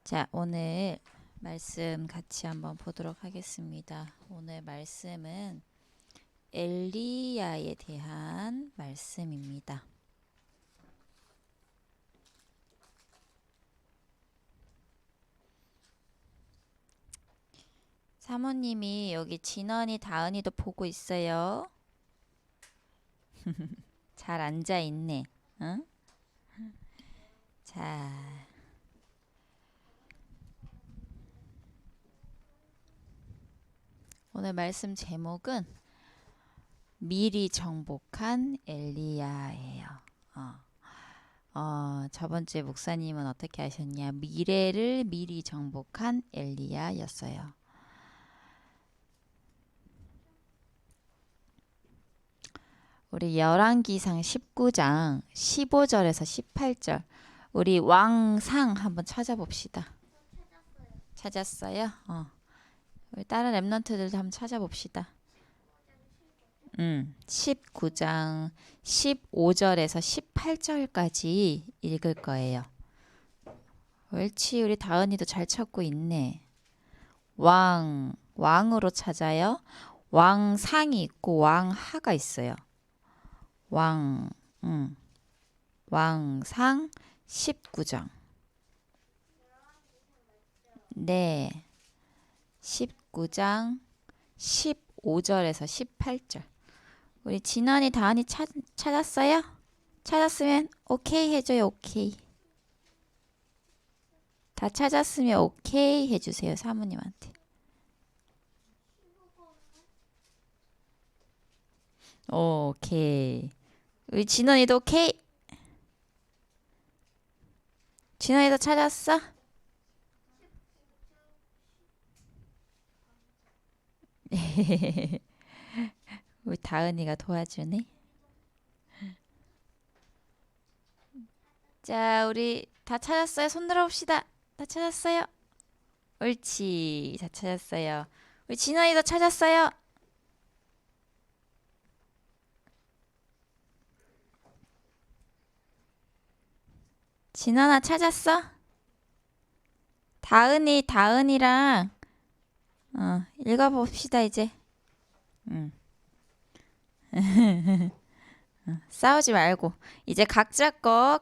자, 오늘 말씀 같이 한번 보도록 하겠습니다. 오늘 말씀은 엘리야에 대한 말씀입니다. 사모님이 여기 진원이 다은이도 보고 있어요. 잘 앉아 있네. 응? 자, 오늘 말씀 제목은 미리 정복한 엘리야예요. 저번 주에 목사님은 어떻게 하셨냐? 미래를 미리 정복한 엘리야였어요. 우리 열왕기상 19장 15절에서 18절 우리 왕상 한번 찾아봅시다. 찾았어요? 우리 다른 랩런트들도 한번 찾아봅시다. 19장 15절에서 18절까지 읽을 거예요. 옳지, 우리 다은이도 잘 찾고 있네. 왕으로 찾아요. 왕상이 있고 왕하가 있어요. 왕상 19장. 네. 19장 15절에서 18절. 우리 진원이 다은이 찾았어요? 찾았으면 오케이 해줘요. 오케이. 다 찾았으면 오케이 해주세요. 사모님한테. 오케이. 우리 진원이도 오케이. 진원이도 찾았어? 우리 다은이가 도와주네. 자, 우리 다 찾았어요. 손 들어봅시다. 다 찾았어요? 옳지. 다 찾았어요. 우리 진원이도 찾았어요? 진원아 찾았어? 다은이랑 읽어봅시다 이제. 싸우지 말고 이제 각자 거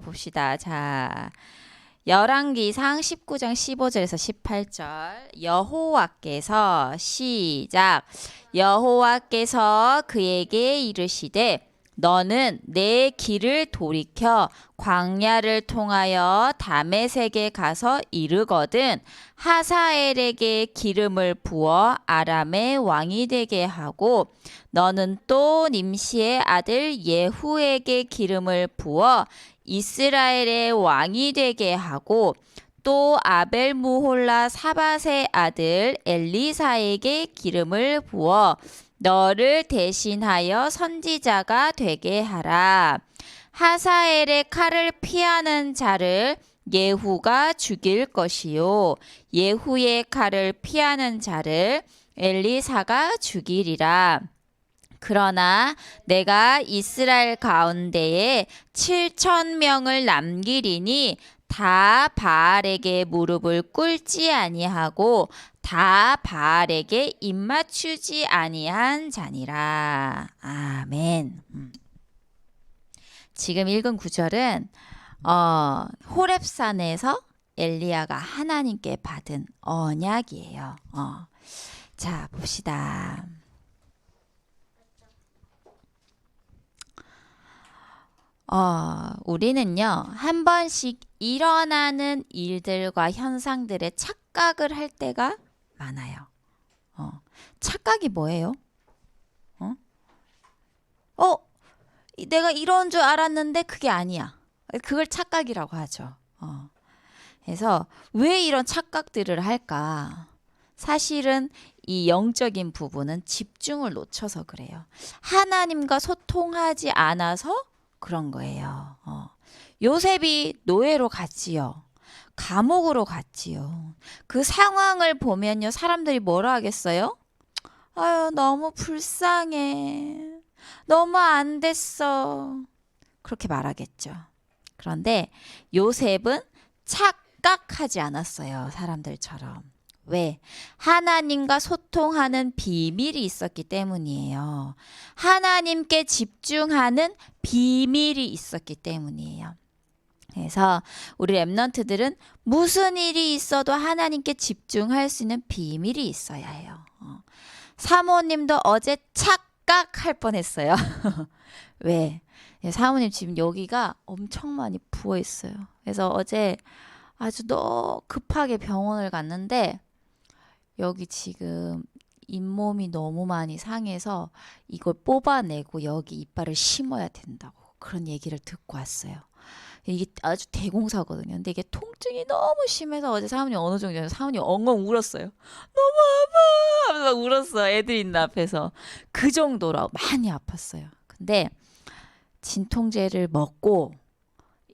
봅시다. 자, 열왕기상 19장 15절에서 18절. 여호와께서 시작. 여호와께서 그에게 이르시되 너는 내 길을 돌이켜 광야를 통하여 다메섹에 가서 이르거든 하사엘에게 기름을 부어 아람의 왕이 되게 하고 너는 또 님시의 아들 예후에게 기름을 부어 이스라엘의 왕이 되게 하고 또 아벨무홀라 사밧의 아들 엘리사에게 기름을 부어 너를 대신하여 선지자가 되게 하라. 하사엘의 칼을 피하는 자를 예후가 죽일 것이요 예후의 칼을 피하는 자를 엘리사가 죽이리라. 그러나 내가 이스라엘 가운데에 7,000명을 남기리니 다 바알에게 무릎을 꿇지 아니하고 다 바알에게 입맞추지 아니한 자니라. 아멘. 지금 읽은 구절은 호렙산에서 엘리야가 하나님께 받은 언약이에요. 자, 봅시다. 우리는요, 한 번씩 일어나는 일들과 현상들에 착각을 할 때가 많아요. 착각이 뭐예요? 내가 이런 줄 알았는데 그게 아니야. 그걸 착각이라고 하죠. 그래서 왜 이런 착각들을 할까? 사실은 이 영적인 부분은 집중을 놓쳐서 그래요. 하나님과 소통하지 않아서 그런 거예요. 요셉이 노예로 갔지요. 감옥으로 갔지요. 그 상황을 보면요, 사람들이 뭐라 하겠어요? 아유, 너무 불쌍해. 너무 안 됐어. 그렇게 말하겠죠. 그런데 요셉은 착각하지 않았어요. 사람들처럼. 왜? 하나님과 소통하는 비밀이 있었기 때문이에요. 하나님께 집중하는 비밀이 있었기 때문이에요. 그래서 우리 랩런트들은 무슨 일이 있어도 하나님께 집중할 수 있는 비밀이 있어야 해요. 사모님도 어제 착각할 뻔했어요. 왜? 사모님 지금 여기가 엄청 많이 부어 있어요. 그래서 어제 아주 너무 급하게 병원을 갔는데 여기 지금 잇몸이 너무 많이 상해서 이걸 뽑아내고 여기 이빨을 심어야 된다고 그런 얘기를 듣고 왔어요. 이게 아주 대공사거든요. 근데 이게 통증이 너무 심해서 어제 사모님 어느 정도 사모님 엉엉 울었어요. 너무 아파 하면서 막 울었어. 애들 있는 앞에서. 그 정도로 많이 아팠어요. 근데 진통제를 먹고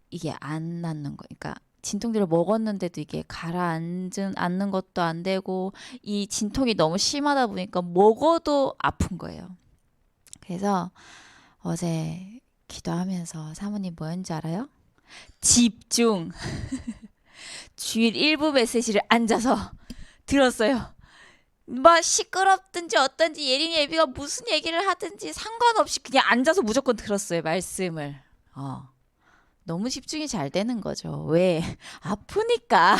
이게 안 낫는 거. 그러니까 진통제를 먹었는데도 이게 가라앉는 것도 안 되고 이 진통이 너무 심하다 보니까 먹어도 아픈 거예요. 그래서 어제 기도하면서 사모님 뭐였는지 알아요? 집중. 주일 일부 메시지를 앉아서 들었어요. 막 시끄럽든지 어떤지 예린이 애비가 무슨 얘기를 하든지 상관없이 그냥 앉아서 무조건 들었어요. 말씀을. 너무 집중이 잘 되는 거죠. 왜? 아프니까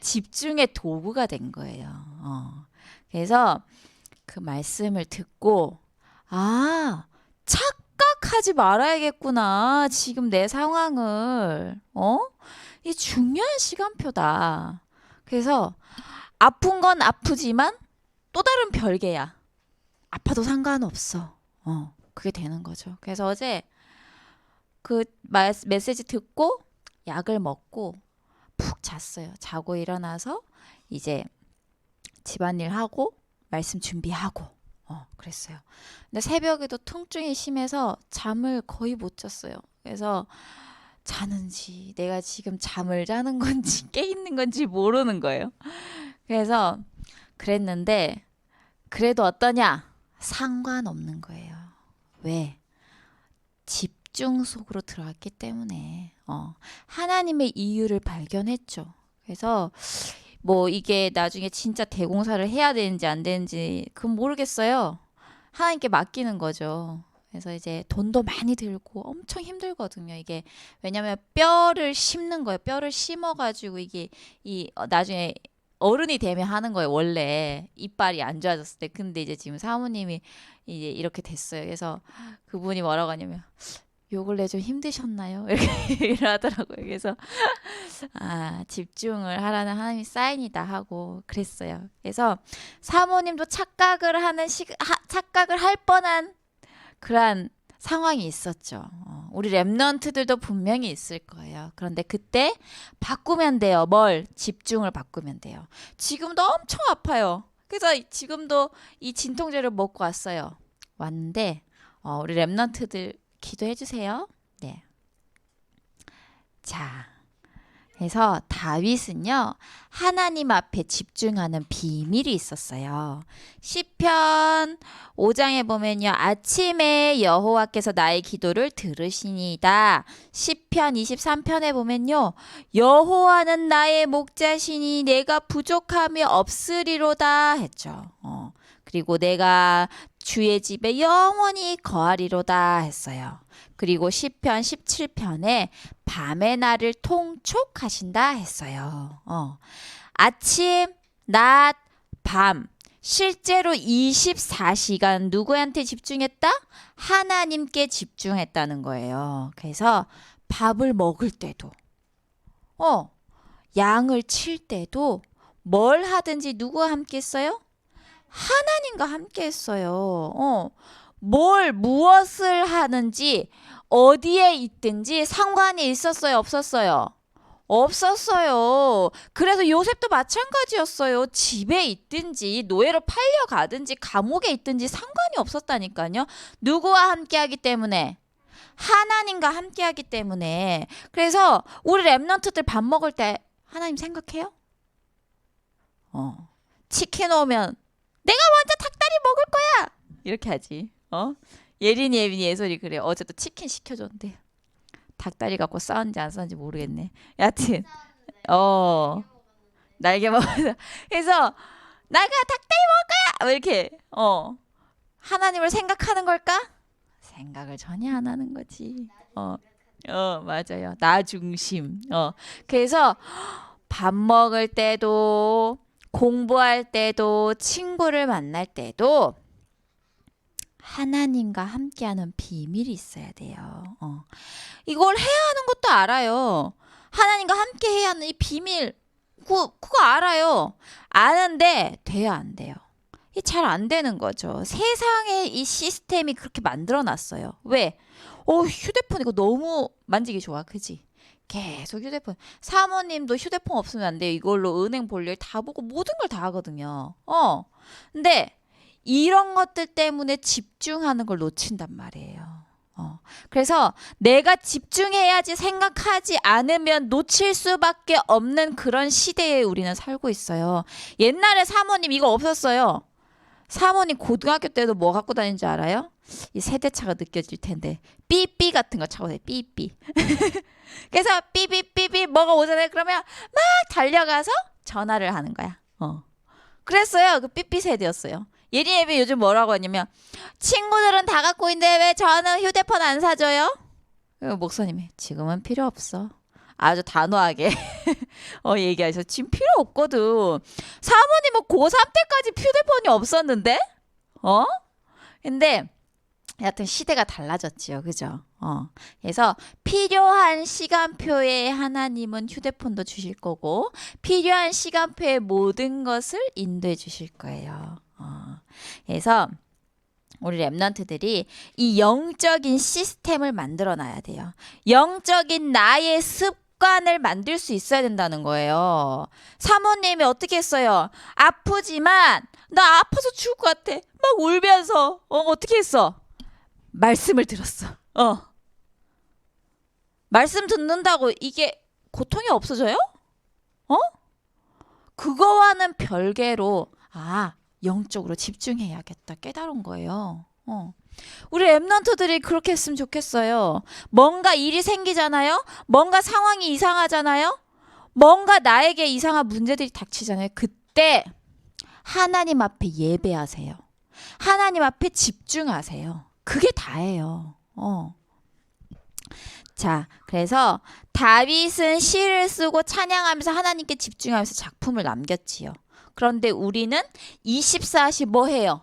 집중의 도구가 된 거예요. 그래서 그 말씀을 듣고 착각하지 말아야겠구나. 지금 내 상황을. 이 중요한 시간표다. 그래서 아픈 건 아프지만 또 다른 별개야. 아파도 상관없어. 그게 되는 거죠. 그래서 어제 그 메시지 듣고 약을 먹고 푹 잤어요. 자고 일어나서 이제 집안일 하고 말씀 준비하고 그랬어요. 근데 새벽에도 통증이 심해서 잠을 거의 못 잤어요. 그래서 자는지 내가 지금 잠을 자는 건지 깨 있는 건지 모르는 거예요. 그래서 그랬는데 그래도 어떠냐? 상관없는 거예요. 왜? 집중 속으로 들어갔기 때문에 하나님의 이유를 발견했죠. 그래서 뭐 이게 나중에 진짜 대공사를 해야 되는지 안 되는지 그건 모르겠어요. 하나님께 맡기는 거죠. 그래서 이제 돈도 많이 들고 엄청 힘들거든요. 이게 왜냐면 뼈를 심는 거예요. 뼈를 심어가지고 이게 나중에 어른이 되면 하는 거예요. 원래 이빨이 안 좋아졌을 때. 근데 이제 지금 사모님이 이제 이렇게 됐어요. 그래서 그분이 뭐라고 하냐면 요 근래 좀 힘드셨나요? 이렇게 얘기를 하더라고요. 그래서 집중을 하라는 하나님의 사인이다 하고 그랬어요. 그래서 사모님도 착각을 할 뻔한 그러한 상황이 있었죠. 우리 랩런트들도 분명히 있을 거예요. 그런데 그때 바꾸면 돼요. 집중을 바꾸면 돼요. 지금도 엄청 아파요. 그래서 지금도 이 진통제를 먹고 왔어요. 왔는데 우리 랩런트들 기도해 주세요. 네. 자, 그래서 다윗은요 하나님 앞에 집중하는 비밀이 있었어요. 시편 5장에 보면요 아침에 여호와께서 나의 기도를 들으시니이다. 시편 23편에 보면요 여호와는 나의 목자시니 내가 부족함이 없으리로다 했죠. 그리고 내가 주의 집에 영원히 거하리로다 했어요. 그리고 시편 17편에 밤의 날을 통촉하신다 했어요. 아침, 낮, 밤 실제로 24시간 누구한테 집중했다? 하나님께 집중했다는 거예요. 그래서 밥을 먹을 때도 양을 칠 때도 뭘 하든지 누구와 함께 했어요? 하나님과 함께 했어요. 무엇을 하는지 어디에 있든지 상관이 있었어요, 없었어요? 없었어요. 그래서 요셉도 마찬가지였어요. 집에 있든지 노예로 팔려가든지 감옥에 있든지 상관이 없었다니까요. 누구와 함께하기 때문에? 하나님과 함께하기 때문에. 그래서 우리 랩런트들 밥 먹을 때 하나님 생각해요? 치킨 오면 내가 먼저 닭다리 먹을 거야. 이렇게 하지. 예린이, 예빈이, 예솔이 그래. 어제도 치킨 시켜줬는데 닭다리 갖고 싸웠는지 안 싸웠는지 모르겠네. 여하튼 어, 날개 먹어서. 그래서 나가 닭다리 먹을 거야. 뭐 이렇게 하나님을 생각하는 걸까? 생각을 전혀 안 하는 거지. 맞아요. 나 중심. 그래서 밥 먹을 때도 공부할 때도 친구를 만날 때도 하나님과 함께하는 비밀이 있어야 돼요. 이걸 해야 하는 것도 알아요. 하나님과 함께 해야 하는 이 비밀 그거 알아요. 아는데 돼야 안 돼요. 잘 안 되는 거죠. 세상에 이 시스템이 그렇게 만들어 놨어요. 왜? 휴대폰 이거 너무 만지기 좋아. 그지? 계속 휴대폰. 사모님도 휴대폰 없으면 안 돼요. 이걸로 은행 볼 일 다 보고 모든 걸 다 하거든요. 근데 이런 것들 때문에 집중하는 걸 놓친단 말이에요. 그래서 내가 집중해야지 생각하지 않으면 놓칠 수밖에 없는 그런 시대에 우리는 살고 있어요. 옛날에 사모님 이거 없었어요. 사모님 고등학교 때도 뭐 갖고 다니는지 알아요? 이 세대차가 느껴질 텐데 삐삐 같은 거 차고 다녀요. 삐삐. 그래서 삐삐삐삐 뭐가 오잖아요. 그러면 막 달려가서 전화를 하는 거야. 그랬어요. 그 삐삐 세대였어요. 예린예비 요즘 뭐라고 하냐면 친구들은 다 갖고 있는데 왜 저는 휴대폰 안 사줘요? 목사님이 지금은 필요 없어. 아주 단호하게 얘기하셔서 지금 필요 없거든. 사모님은 고3 때까지 휴대폰이 없었는데? 근데 여하튼 시대가 달라졌지요. 그죠? 그래서 필요한 시간표에 하나님은 휴대폰도 주실 거고 필요한 시간표에 모든 것을 인도해 주실 거예요. 그래서 우리 랩런트들이 이 영적인 시스템을 만들어 놔야 돼요. 영적인 나의 습관을 만들 수 있어야 된다는 거예요. 사모님이 어떻게 했어요? 아프지만 나 아파서 죽을 것 같아. 막 울면서 어떻게 했어? 말씀을 들었어. 말씀 듣는다고 이게 고통이 없어져요? 그거와는 별개로 영적으로 집중해야겠다 깨달은 거예요. 우리 랩런트들이 그렇게 했으면 좋겠어요. 뭔가 일이 생기잖아요. 뭔가 상황이 이상하잖아요. 뭔가 나에게 이상한 문제들이 닥치잖아요. 그때 하나님 앞에 예배하세요. 하나님 앞에 집중하세요. 그게 다예요. 자, 그래서 다윗은 시를 쓰고 찬양하면서 하나님께 집중하면서 작품을 남겼지요. 그런데 우리는 24시 뭐 해요?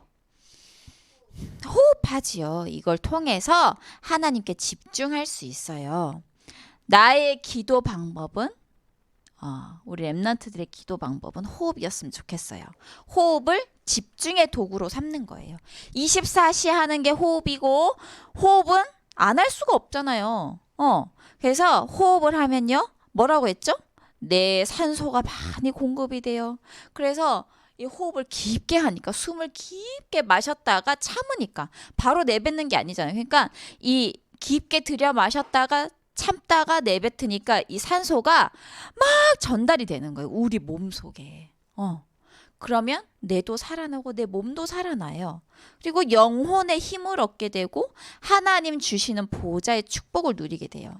호흡하지요. 이걸 통해서 하나님께 집중할 수 있어요. 나의 기도 방법은 우리 랩런트들의 기도 방법은 호흡이었으면 좋겠어요. 호흡을 집중의 도구로 삼는 거예요. 24시 하는 게 호흡이고 호흡은 안 할 수가 없잖아요. 그래서 호흡을 하면요. 뭐라고 했죠? 내 산소가 많이 공급이 돼요. 그래서 이 호흡을 깊게 하니까 숨을 깊게 마셨다가 참으니까 바로 내뱉는 게 아니잖아요. 그러니까 이 깊게 들여 마셨다가 참다가 내뱉으니까 이 산소가 막 전달이 되는 거예요. 우리 몸속에. 그러면 뇌도 살아나고 내 몸도 살아나요. 그리고 영혼의 힘을 얻게 되고 하나님 주시는 보좌의 축복을 누리게 돼요.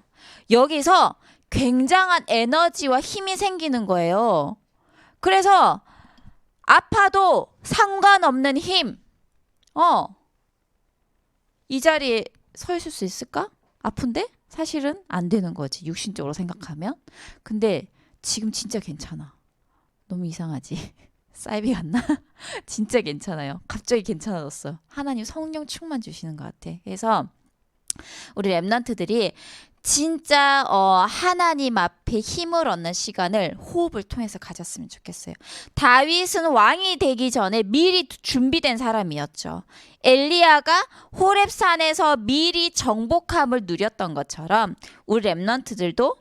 여기서 굉장한 에너지와 힘이 생기는 거예요. 그래서 아파도 상관없는 힘. 이 자리에 서 있을 수 있을까? 아픈데? 사실은 안 되는 거지. 육신적으로 생각하면. 근데 지금 진짜 괜찮아. 너무 이상하지? 사이비 같나? 진짜 괜찮아요. 갑자기 괜찮아졌어요. 하나님 성령 충만 주시는 것 같아. 그래서 우리 랩런트들이 진짜 하나님 앞에 힘을 얻는 시간을 호흡을 통해서 가졌으면 좋겠어요. 다윗은 왕이 되기 전에 미리 준비된 사람이었죠. 엘리야가 호렙산에서 미리 정복함을 누렸던 것처럼 우리 랩런트들도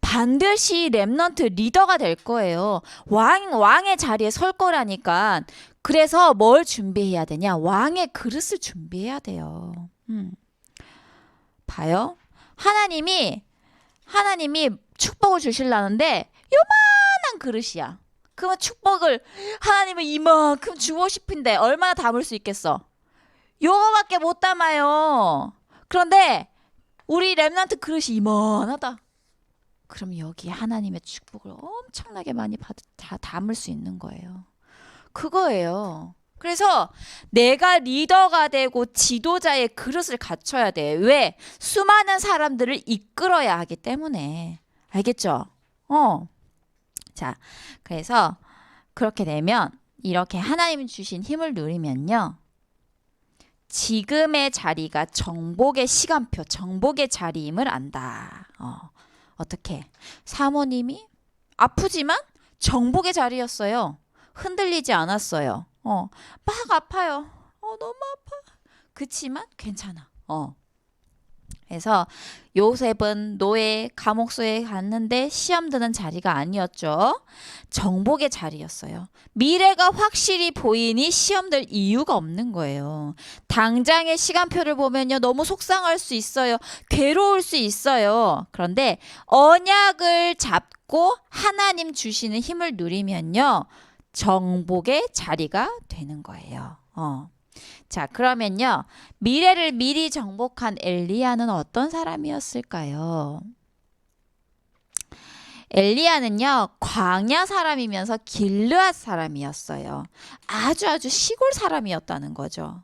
반드시 랩런트 리더가 될 거예요. 왕의 자리에 설 거라니까. 그래서 뭘 준비해야 되냐? 왕의 그릇을 준비해야 돼요. 봐요. 하나님이 축복을 주시려는데 요만한 그릇이야. 그러면 축복을 하나님은 이만큼 주고 싶은데 얼마나 담을 수 있겠어? 요거밖에 못 담아요. 그런데 우리 랩런트 그릇이 이만하다. 그럼 여기 하나님의 축복을 엄청나게 많이 다 담을 수 있는 거예요. 그거예요. 그래서 내가 리더가 되고 지도자의 그릇을 갖춰야 돼. 왜? 수많은 사람들을 이끌어야 하기 때문에. 알겠죠? 자, 그래서 그렇게 되면 이렇게 하나님 주신 힘을 누리면요. 지금의 자리가 정복의 시간표, 정복의 자리임을 안다. 어떻게? 사모님이 아프지만 정복의 자리였어요. 흔들리지 않았어요. 막 아파요. 너무 아파. 그치만 괜찮아. 그래서 요셉은 노예 감옥소에 갔는데 시험 드는 자리가 아니었죠. 정복의 자리였어요. 미래가 확실히 보이니 시험 들 이유가 없는 거예요. 당장의 시간표를 보면요. 너무 속상할 수 있어요. 괴로울 수 있어요. 그런데 언약을 잡고 하나님 주시는 힘을 누리면요. 정복의 자리가 되는 거예요. 자, 그러면요. 미래를 미리 정복한 엘리야는 어떤 사람이었을까요? 엘리야는요. 광야 사람이면서 길르앗 사람이었어요. 아주 시골 사람이었다는 거죠.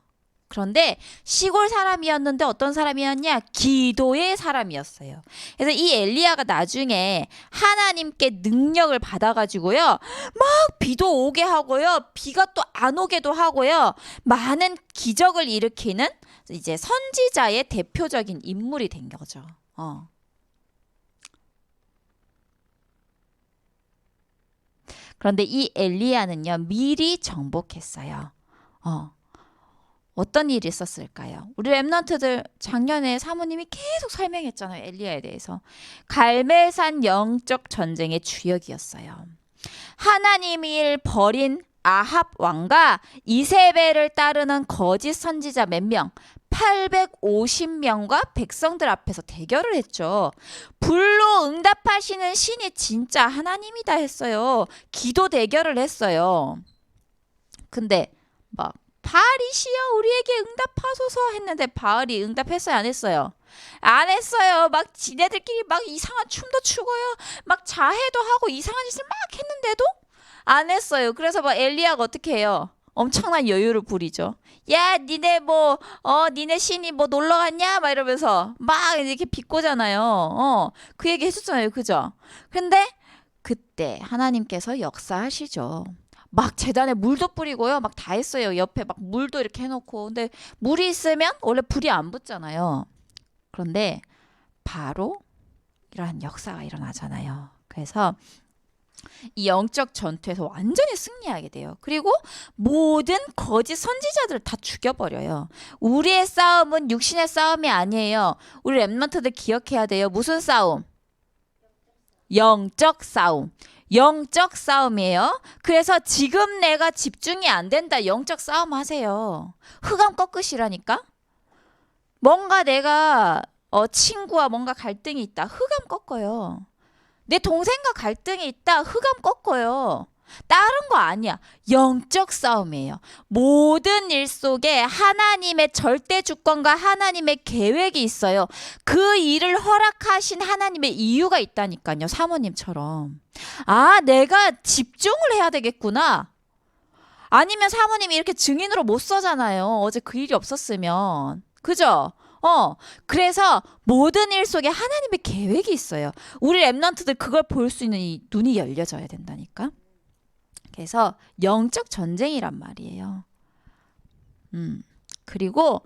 그런데 시골 사람이었는데 어떤 사람이었냐? 기도의 사람이었어요. 그래서 이 엘리야가 나중에 하나님께 능력을 받아가지고요. 막 비도 오게 하고요. 비가 또 안 오게도 하고요. 많은 기적을 일으키는 이제 선지자의 대표적인 인물이 된 거죠. 그런데 이 엘리야는요. 미리 정복했어요. 어떤 일이 있었을까요? 우리 랩런트들 작년에 사모님이 계속 설명했잖아요. 엘리야에 대해서. 갈멜산 영적 전쟁의 주역이었어요. 하나님을 버린 아합 왕과 이세벨을 따르는 거짓 선지자 몇 명? 850명과 백성들 앞에서 대결을 했죠. 불로 응답하시는 신이 진짜 하나님이다 했어요. 기도 대결을 했어요. 근데 막 바알이시여 우리에게 응답하소서 했는데 바알이 응답했어요 안 했어요? 안 했어요. 막 지네들끼리 막 이상한 춤도 추고요. 막 자해도 하고 이상한 짓을 막 했는데도 안 했어요. 그래서 막 엘리야가 어떻게 해요? 엄청난 여유를 부리죠. 야, 니네 니네 신이 뭐 놀러 갔냐? 막 이러면서 막 이렇게 비꼬잖아요. 그 얘기 해줬잖아요. 그죠? 근데 그때 하나님께서 역사하시죠. 막 재단에 물도 뿌리고요. 막 다 했어요. 옆에 막 물도 이렇게 해놓고. 근데 물이 있으면 원래 불이 안 붙잖아요. 그런데 바로 이러한 역사가 일어나잖아요. 그래서 이 영적 전투에서 완전히 승리하게 돼요. 그리고 모든 거짓 선지자들을 다 죽여버려요. 우리의 싸움은 육신의 싸움이 아니에요. 우리 랩런트들 기억해야 돼요. 무슨 싸움? 영적 싸움. 영적 싸움이에요. 그래서 지금 내가 집중이 안 된다. 영적 싸움 하세요. 흑암 꺾으시라니까. 뭔가 내가 친구와 뭔가 갈등이 있다. 흑암 꺾어요. 내 동생과 갈등이 있다. 흑암 꺾어요. 다른 거 아니야. 영적 싸움이에요. 모든 일 속에 하나님의 절대 주권과 하나님의 계획이 있어요. 그 일을 허락하신 하나님의 이유가 있다니까요. 사모님처럼. 내가 집중을 해야 되겠구나. 아니면 사모님이 이렇게 증인으로 못 서잖아요. 어제 그 일이 없었으면. 그죠? 그래서 모든 일 속에 하나님의 계획이 있어요. 우리 랩런트들 그걸 볼 수 있는 이 눈이 열려져야 된다니까. 그래서 영적 전쟁이란 말이에요. 그리고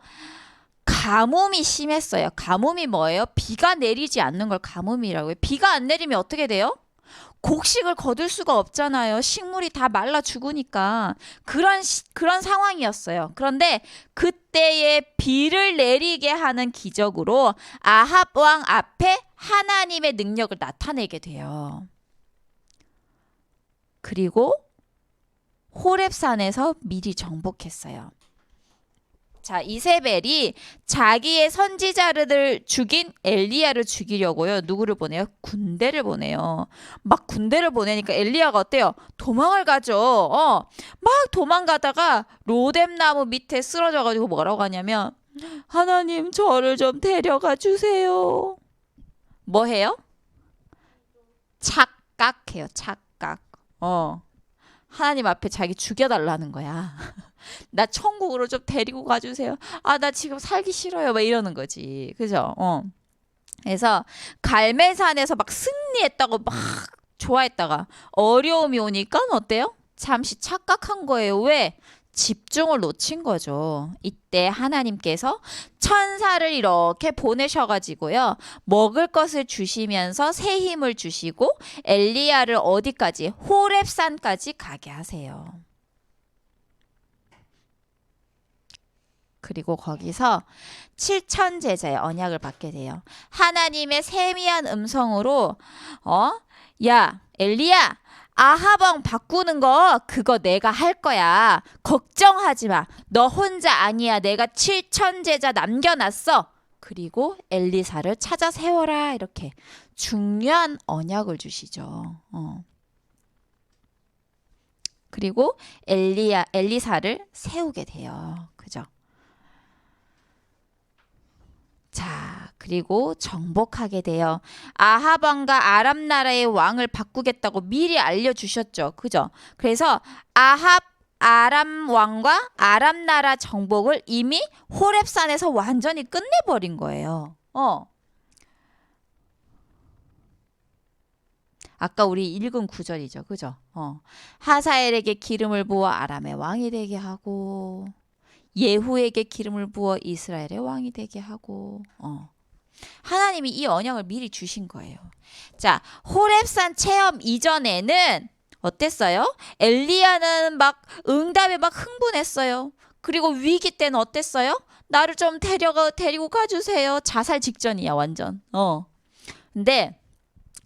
가뭄이 심했어요. 가뭄이 뭐예요? 비가 내리지 않는 걸 가뭄이라고 해요. 비가 안 내리면 어떻게 돼요? 곡식을 거둘 수가 없잖아요. 식물이 다 말라 죽으니까. 그런 상황이었어요. 그런데 그때에 비를 내리게 하는 기적으로 아합 왕 앞에 하나님의 능력을 나타내게 돼요. 그리고 호렙산에서 미리 정복했어요. 자, 이세벨이 자기의 선지자를 죽인 엘리야를 죽이려고요. 누구를 보내요? 군대를 보내요. 막 군대를 보내니까 엘리야가 어때요? 도망을 가죠. 막 도망가다가 로뎀나무 밑에 쓰러져가지고 뭐라고 하냐면 하나님 저를 좀 데려가 주세요. 뭐 해요? 착각해요. 착각. 하나님 앞에 자기 죽여달라는 거야. 나 천국으로 좀 데리고 가주세요. 아, 나 지금 살기 싫어요. 막 이러는 거지. 그죠? 그래서 갈매산에서 막 승리했다고 막 좋아했다가 어려움이 오니까 어때요? 잠시 착각한 거예요. 왜? 집중을 놓친 거죠. 이때 하나님께서 천사를 이렇게 보내셔가지고요. 먹을 것을 주시면서 새 힘을 주시고 엘리야를 어디까지? 호렙산까지 가게 하세요. 그리고 거기서 7천 제자의 언약을 받게 돼요. 하나님의 세미한 음성으로 야 엘리야 아합 왕 바꾸는 거 그거 내가 할 거야. 걱정하지 마. 너 혼자 아니야. 내가 7천 제자 남겨놨어. 그리고 엘리사를 찾아 세워라. 이렇게 중요한 언약을 주시죠. 그리고 엘리사를 세우게 돼요. 그죠? 자, 그리고 정복하게 돼요. 아합 왕과 아람 나라의 왕을 바꾸겠다고 미리 알려주셨죠. 그죠? 그래서 아람 왕과 아람 나라 정복을 이미 호렙산에서 완전히 끝내버린 거예요. 아까 우리 읽은 구절이죠. 그죠? 하사엘에게 기름을 부어 아람의 왕이 되게 하고 예후에게 기름을 부어 이스라엘의 왕이 되게 하고 하나님이 이 언약을 미리 주신 거예요. 자, 호렙산 체험 이전에는 어땠어요? 엘리야는 막 응답에 막 흥분했어요. 그리고 위기 때는 어땠어요? 나를 좀 데리고 가주세요. 자살 직전이야 완전. 근데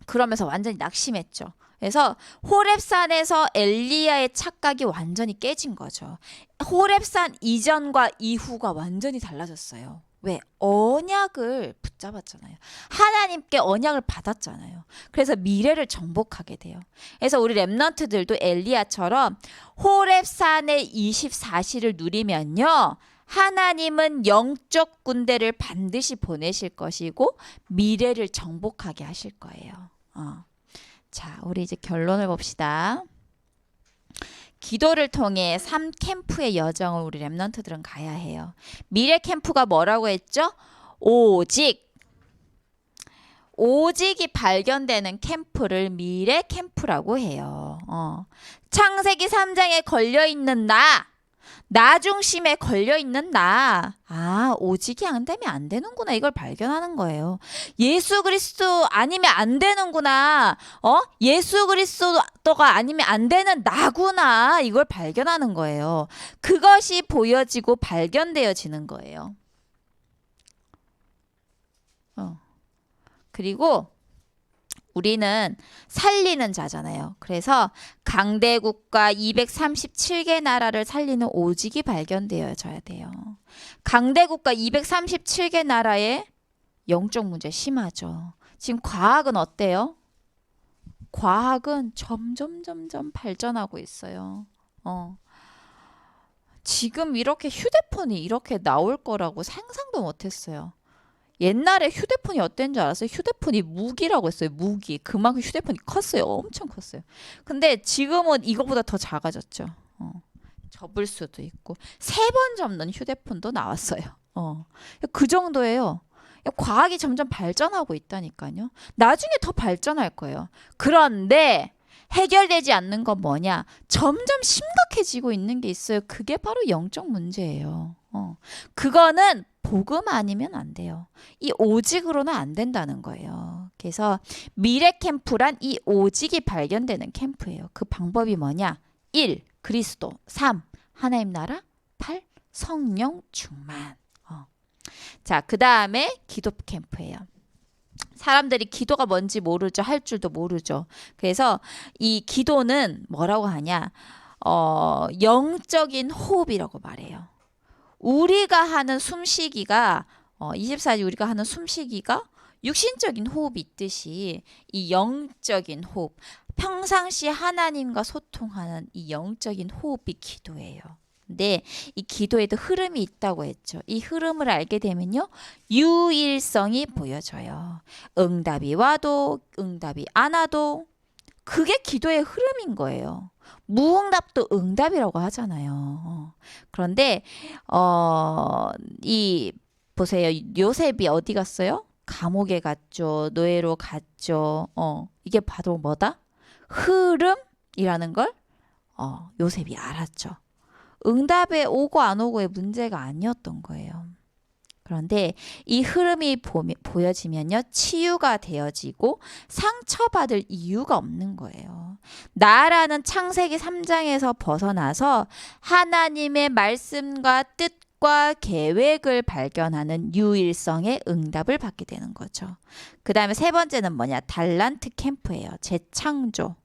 그러면서 완전히 낙심했죠. 그래서 호렙산에서 엘리야의 착각이 완전히 깨진 거죠. 호렙산 이전과 이후가 완전히 달라졌어요. 왜? 언약을 붙잡았잖아요. 하나님께 언약을 받았잖아요. 그래서 미래를 정복하게 돼요. 그래서 우리 렘넌트들도 엘리야처럼 호렙산의 24시를 누리면요. 하나님은 영적 군대를 반드시 보내실 것이고 미래를 정복하게 하실 거예요. 자, 우리 이제 결론을 봅시다. 기도를 통해 3캠프의 여정을 우리 렘넌트들은 가야 해요. 미래 캠프가 뭐라고 했죠? 오직이 발견되는 캠프를 미래 캠프라고 해요. 창세기 3장에 걸려있는 나 중심에 걸려있는 나. 오직이 안 되면 안 되는구나. 이걸 발견하는 거예요. 예수 그리스도 아니면 안 되는구나. 예수 그리스도가 아니면 안 되는 나구나. 이걸 발견하는 거예요. 그것이 보여지고 발견되어지는 거예요. 그리고 우리는 살리는 자잖아요. 그래서 강대국가 237개 나라를 살리는 오직이 발견되어져야 돼요. 강대국가 237개 나라의 영적 문제 심하죠. 지금 과학은 어때요? 과학은 점점 발전하고 있어요. 지금 이렇게 휴대폰이 이렇게 나올 거라고 상상도 못했어요. 옛날에 휴대폰이 어땠는 줄 알았어요? 휴대폰이 무기라고 했어요. 무기. 그만큼 휴대폰이 컸어요. 엄청 컸어요. 근데 지금은 이거보다 더 작아졌죠. 접을 수도 있고 3번 접는 휴대폰도 나왔어요. 그 정도예요. 과학이 점점 발전하고 있다니까요. 나중에 더 발전할 거예요. 그런데 해결되지 않는 건 뭐냐? 점점 심각해지고 있는 게 있어요. 그게 바로 영적 문제예요. 그거는 복음 아니면 안 돼요. 이 오직으로는 안 된다는 거예요. 그래서 미래 캠프란 이 오직이 발견되는 캠프예요. 그 방법이 뭐냐? 1. 그리스도. 3. 하나님 나라. 8. 성령 충만. 자, 그 다음에 기도 캠프예요. 사람들이 기도가 뭔지 모르죠. 할 줄도 모르죠. 그래서 이 기도는 뭐라고 하냐? 영적인 호흡이라고 말해요. 우리가 하는 숨쉬기가 24시 우리가 하는 숨쉬기가 육신적인 호흡이 있듯이 이 영적인 호흡, 평상시 하나님과 소통하는 이 영적인 호흡이 기도예요. 근데 이 기도에도 흐름이 있다고 했죠. 이 흐름을 알게 되면요. 유일성이 보여져요. 응답이 와도 응답이 안 와도 그게 기도의 흐름인 거예요. 무응답도 응답이라고 하잖아요. 그런데 이 보세요. 요셉이 어디 갔어요? 감옥에 갔죠. 노예로 갔죠. 이게 바로 뭐다? 흐름이라는 걸 요셉이 알았죠. 응답에 오고 안 오고의 문제가 아니었던 거예요. 그런데 이 흐름이 보여지면요. 치유가 되어지고 상처받을 이유가 없는 거예요. 나라는 창세기 3장에서 벗어나서 하나님의 말씀과 뜻과 계획을 발견하는 유일성의 응답을 받게 되는 거죠. 그 다음에 세 번째는 뭐냐? 달란트 캠프예요. 재창조.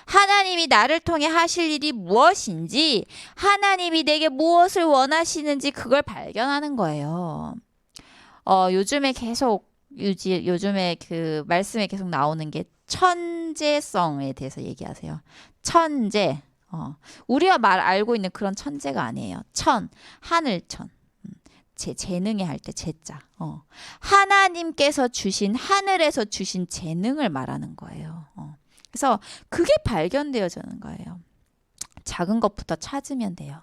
하나님이 나를 통해 하실 일이 무엇인지, 하나님이 내게 무엇을 원하시는지 그걸 발견하는 거예요. 요즘에 그 말씀에 계속 나오는 게 천재성에 대해서 얘기하세요. 천재. 우리가 알고 있는 그런 천재가 아니에요. 하늘천. 재능에 할 때 재자. 하나님께서 주신, 하늘에서 주신 재능을 말하는 거예요. 그래서 그게 발견되어지는 거예요. 작은 것부터 찾으면 돼요.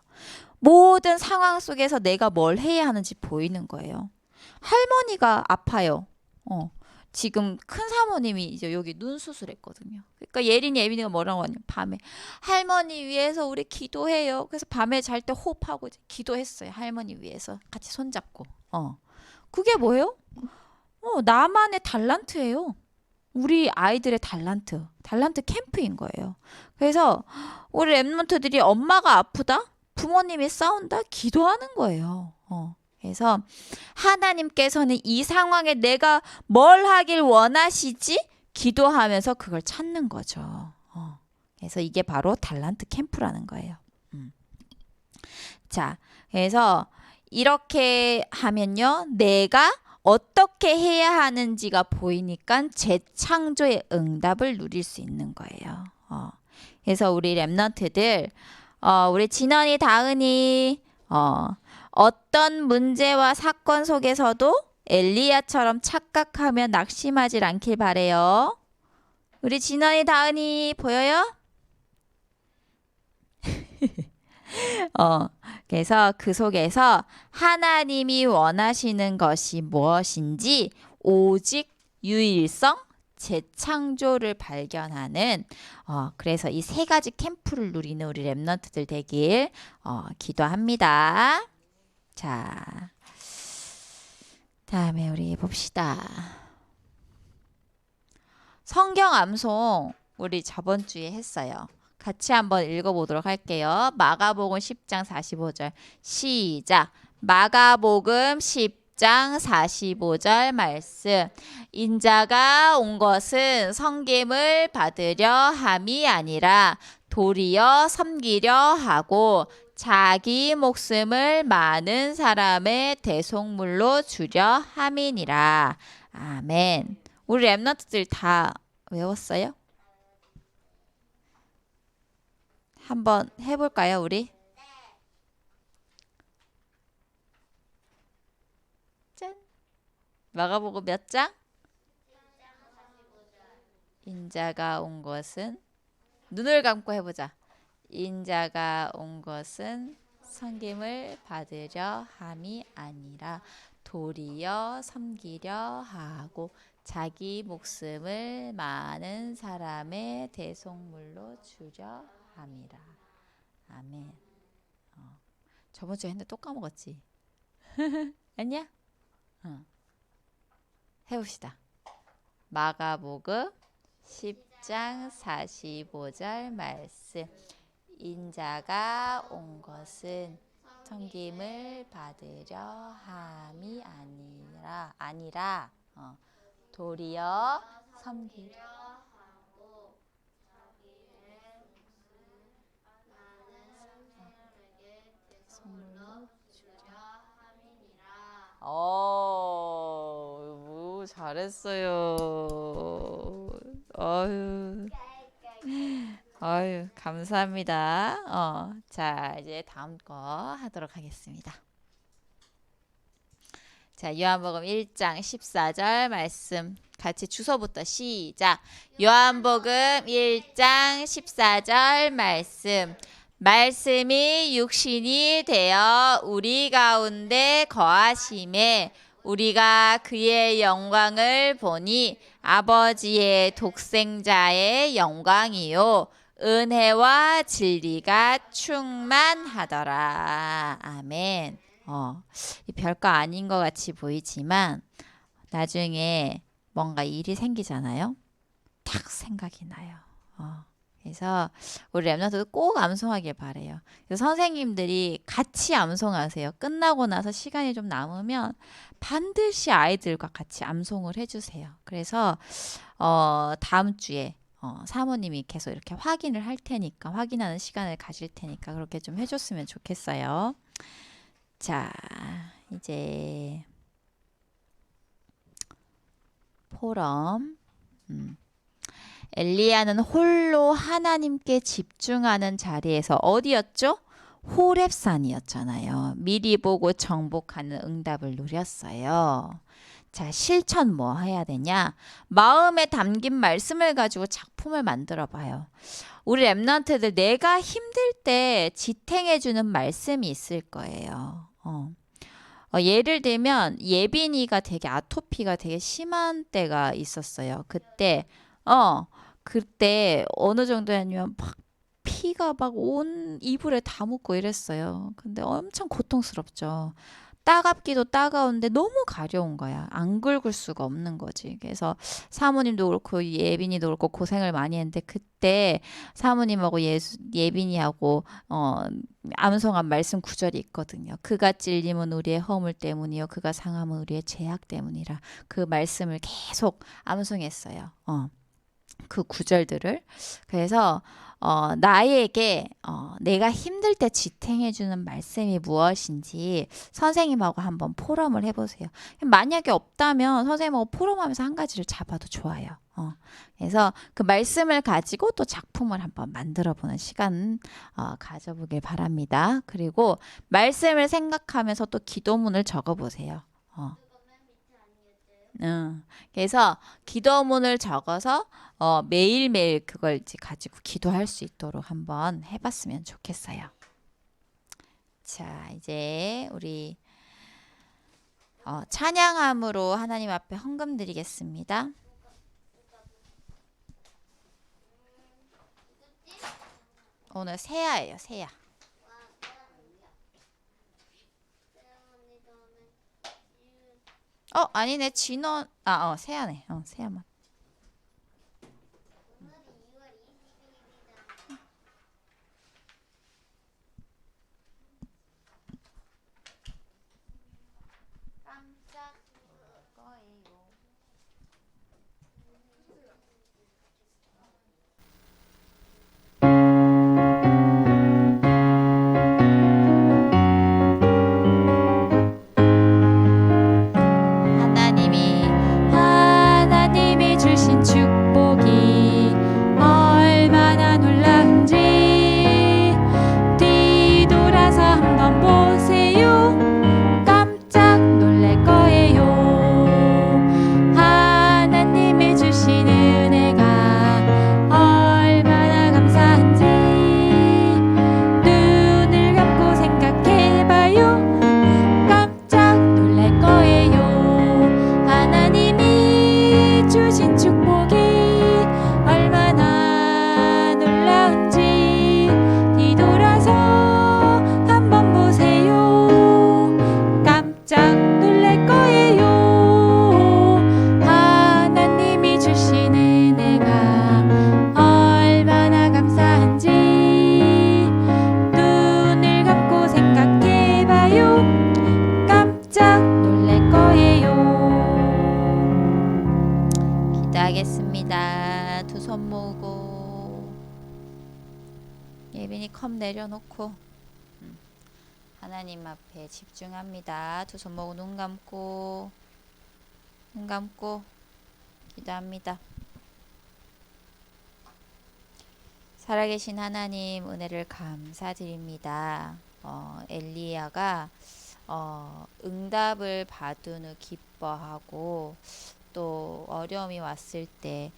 모든 상황 속에서 내가 뭘 해야 하는지 보이는 거예요. 할머니가 아파요. 지금 큰 사모님이 이제 여기 눈 수술했거든요. 그러니까 예린이가 뭐라고 하냐면 밤에 할머니 위해서 우리 기도해요. 그래서 밤에 잘 때 호흡하고 이제 기도했어요. 할머니 위해서 같이 손잡고. 그게 뭐예요? 나만의 달란트예요. 우리 아이들의 달란트 캠프인 거예요. 그래서 우리 랩런트들이 엄마가 아프다? 부모님이 싸운다? 기도하는 거예요. 그래서 하나님께서는 이 상황에 내가 뭘 하길 원하시지? 기도하면서 그걸 찾는 거죠. 그래서 이게 바로 달란트 캠프라는 거예요. 자, 그래서 이렇게 하면요. 내가 어떻게 해야 하는지가 보이니까 재창조의 응답을 누릴 수 있는 거예요. 그래서 우리 랩런트들, 우리 진원이, 다은이, 어떤 문제와 사건 속에서도 엘리야처럼 착각하며 낙심하지 않길 바래요. 우리 진원이, 다은이 보여요? 그래서 그 속에서 하나님이 원하시는 것이 무엇인지 오직 유일성, 재창조를 발견하는 그래서 이 세 가지 캠프를 누리는 우리 랩런트들 되길 기도합니다. 자, 다음에 우리 봅시다. 성경 암송 우리 저번 주에 했어요. 같이 한번 읽어보도록 할게요. 마가복음 10장 45절 시작. 마가복음 10장 45절 말씀. 인자가 온 것은 섬김을 받으려 함이 아니라 도리어 섬기려 하고 자기 목숨을 많은 사람의 대속물로 주려 함이니라. 아멘. 우리 랩런트들 다 외웠어요? 한번 해볼까요, 우리? 짠. 마가복음 몇 장? 인자가 온 것은 눈을 감고 해보자. 인자가 온 것은 섬김을 받으려 함이 아니라 도리어 섬기려 하고 자기 목숨을 많은 사람의 대속물로 주려 함이라. 아멘. 저번 주에 했는데 또 까먹었지? 아니야? 해봅시다. 마가복음 10장 45절 말씀. 인자가 온 것은 섬김을 받으려 함이 아니라 도리어 섬기려 하고 자기의 선물로 주려 함이니라. 잘했어요. 아유. 아유, 감사합니다. 자, 이제 다음 거 하도록 하겠습니다. 자, 요한복음 1장 14절 말씀 같이 주소부터 시작. 요한복음 1장 14절 말씀. 말씀이 육신이 되어 우리 가운데 거하심에 우리가 그의 영광을 보니 아버지의 독생자의 영광이요 은혜와 진리가 충만하더라. 아멘. 이 별거 아닌 것 같이 보이지만 나중에 뭔가 일이 생기잖아요. 탁 생각이 나요. 그래서 우리 랩런트도 꼭 암송하길 바래요. 그래서 선생님들이 같이 암송하세요. 끝나고 나서 시간이 좀 남으면 반드시 아이들과 같이 암송을 해주세요. 그래서 다음 주에 사모님이 계속 이렇게 확인을 할 테니까 확인하는 시간을 가질 테니까 그렇게 좀 해줬으면 좋겠어요. 자, 이제 포럼. 엘리야는 홀로 하나님께 집중하는 자리에서 어디였죠? 호렙산이었잖아요. 미리 보고 정복하는 응답을 누렸어요. 자, 실천 뭐 해야 되냐? 마음에 담긴 말씀을 가지고 작품을 만들어 봐요. 우리 랩런트들 내가 힘들 때 지탱해주는 말씀이 있을 거예요. 예를 들면 예빈이가 되게 아토피가 되게 심한 때가 있었어요. 그때 어느 정도였냐면 막 피가 막 온 이불에 다 묻고 이랬어요. 근데 엄청 고통스럽죠. 따갑기도 따가운데 너무 가려운 거야. 안 긁을 수가 없는 거지. 그래서 사모님도 그렇고 예빈이도 그렇고 고생을 많이 했는데 그때 사모님하고 예빈이하고 암송한 말씀 구절이 있거든요. 그가 찔림은 우리의 허물 때문이요 그가 상함은 우리의 죄악 때문이라. 그 말씀을 계속 암송했어요. 그 구절들을. 그래서 나에게 내가 힘들 때 지탱해주는 말씀이 무엇인지 선생님하고 한번 포럼을 해보세요. 만약에 없다면 선생님하고 포럼하면서 한 가지를 잡아도 좋아요. 그래서 그 말씀을 가지고 또 작품을 한번 만들어보는 시간 가져보길 바랍니다. 그리고 말씀을 생각하면서 또 기도문을 적어보세요. 그래서 기도문을 적어서 매일매일 그걸 이제 가지고 기도할 수 있도록 한번 해봤으면 좋겠어요. 자, 이제 우리 찬양함으로 하나님 앞에 헌금 드리겠습니다. 오늘 세야예요, 세야. 아니네, 진원. 세야네. 세야만. 깜짝 거예요. 하나님이 주신 축복이 얼마나 놀라운지 뒤돌아서 한번 보세요. 깜짝 놀랄 거예요. 하나님이 주신 은혜가 얼마나 감사한지 눈을 감고 생각해봐요. 깜짝 놀랄 거예요. 하나님이 주신 축복이 얼마나 놀라운지 뒤돌아서 한번 보세요. 깜짝 놀랄 거예요. 하나님이 주신 은혜가 얼마나 감사한지 눈을 감고 생각해봐요. 깜짝 놀랄 거예요. 기도하겠습니다. 두 손 모으고 예빈이 컵 내려놓고 하나님 앞에 집중합니다. 두 손 모으고 눈 감고 기도합니다. 살아계신 하나님 은혜를 감사드립니다. 엘리야가 응답을 받은 후 기뻐하고 또 어려움이 왔을 때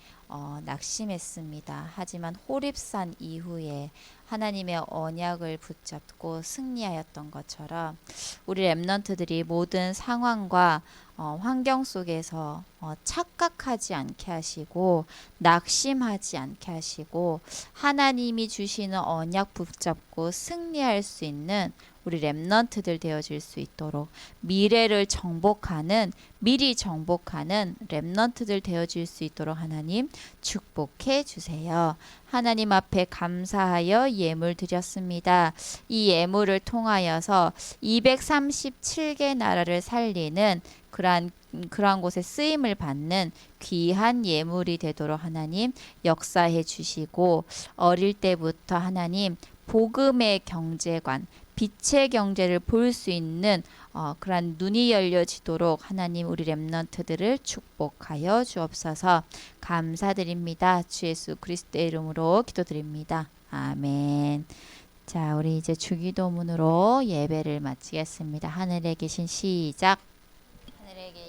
낙심했습니다. 하지만 호렙산 이후에 하나님의 언약을 붙잡고 승리하였던 것처럼 우리 렘넌트들이 모든 상황과 환경 속에서 착각하지 않게 하시고 낙심하지 않게 하시고 하나님이 주시는 언약 붙잡고 승리할 수 있는 우리 렘넌트들 되어질 수 있도록 미래를 정복하는 미리 정복하는 렘넌트들 되어질 수 있도록 하나님 축복해 주세요. 하나님 앞에 감사하여 예물 드렸습니다. 이 예물을 통하여서 237개 나라를 살리는 그러한 곳에 쓰임을 받는 귀한 예물이 되도록 하나님 역사해 주시고 어릴 때부터 하나님 복음의 경제관 빛의 경제를 볼 수 있는 그러한 눈이 열려지도록 하나님 우리 렘넌트들을 축복하여 주옵소서. 감사드립니다. 주 예수 그리스도의 이름으로 기도드립니다. 아멘. 자, 우리 이제 주기도문으로 예배를 마치겠습니다. 하늘에 계신 시작. 하늘에 계신